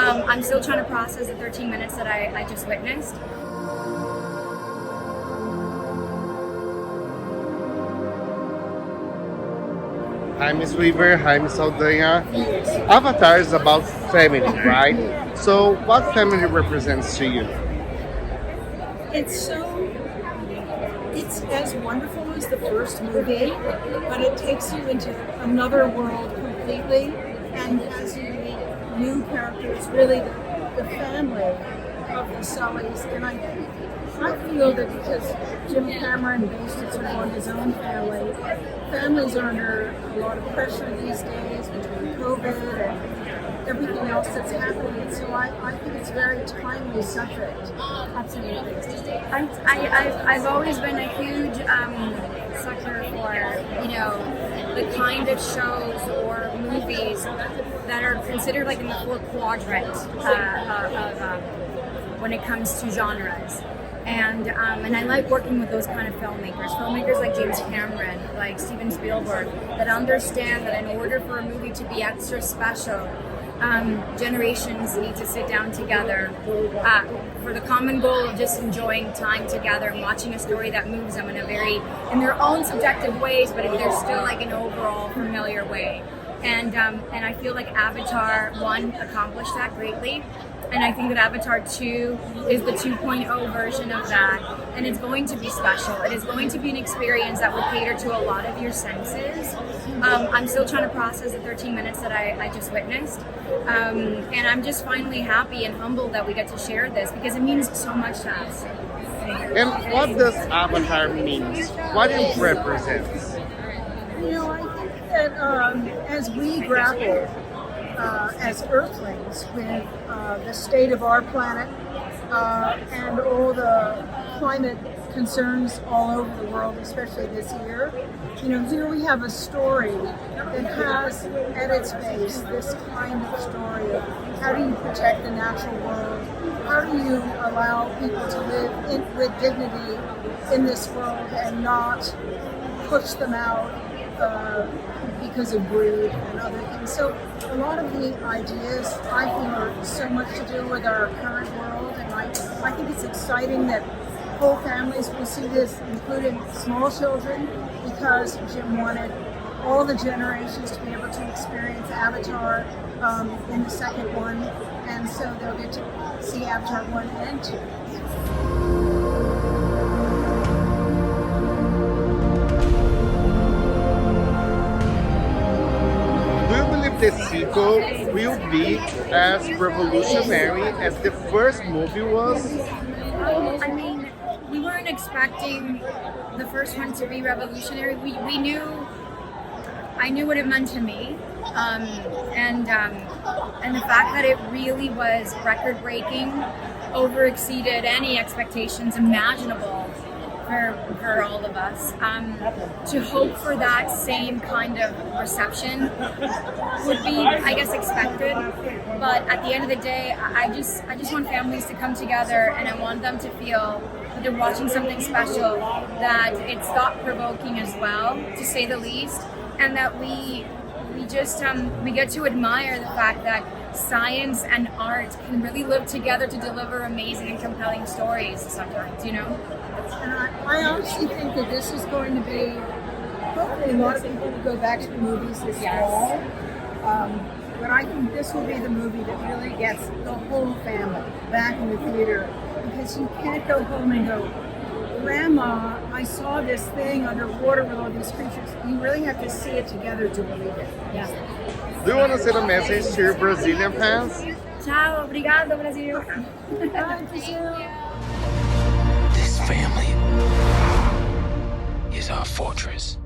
I'm still trying to process the 13 minutes that I just witnessed. Hi, Miss Weaver. Hi, Miss Saldana. Avatar is about family, right? So, what family represents to you? It's it's as wonderful as the first movie, but it takes you into another world completely. And as you meet new characters, really the family of the Sullys. And I feel that because Jim Cameron based it sort of on his own family, families are under a lot of pressure these days between COVID and everything else that's happening. And so I think it's a very timely subject. Absolutely. I've always been a huge sucker for, the kind of shows or movies that are considered like in the fourth quadrant when it comes to genres. And I like working with those kind of filmmakers like James Cameron, like Steven Spielberg, that understand that in order for a movie to be extra special, generations need to sit down together for the common goal of just enjoying time together and watching a story that moves them in their own subjective ways, but there's still like an overall familiar way. And I feel like Avatar 1 accomplished that greatly. And I think that Avatar 2 is the 2.0 version of that. And it's going to be special. It is going to be an experience that will cater to a lot of your senses. I'm still trying to process the 13 minutes that I just witnessed. And I'm just finally happy and humbled that we get to share this because it means so much to us. And what does Avatar mean? What it represents? I think that as we grapple as Earthlings with the state of our planet and all the climate concerns all over the world, especially this year, here we have a story that has at its base this kind of story of how do you protect the natural world, how do you allow people to live with dignity in this world and not push them out because of greed and other things. So a lot of the ideas I think are so much to do with our current world, and I think it's exciting that whole families will see this, including small children, because Jim wanted all the generations to be able to experience Avatar in the second one, and so they'll get to see Avatar 1 and 2. The sequel will be as revolutionary as the first movie was? I mean, we weren't expecting the first one to be revolutionary. We knew, I knew what it meant to me, and the fact that it really was record-breaking, overexceeded any expectations imaginable for all of us. To hope for that same kind of reception would be, I guess, expected. But at the end of the day, I just want families to come together, and I want them to feel that they're watching something special, that it's thought-provoking as well, to say the least, and that we get to admire the fact that science and art can really live together to deliver amazing and compelling stories sometimes, And I honestly think that this is going to be, hopefully a lot of people will go back to the movies this fall. But I think this will be the movie that really gets the whole family back in the theater, because you can't go home and go, Grandma, I saw this thing underwater with all these creatures. You really have to see it together to believe it. Yeah. Do you want to send a message to your Brazilian fans? Ciao, obrigado, Brasil. Bye, Brazil. This family is our fortress.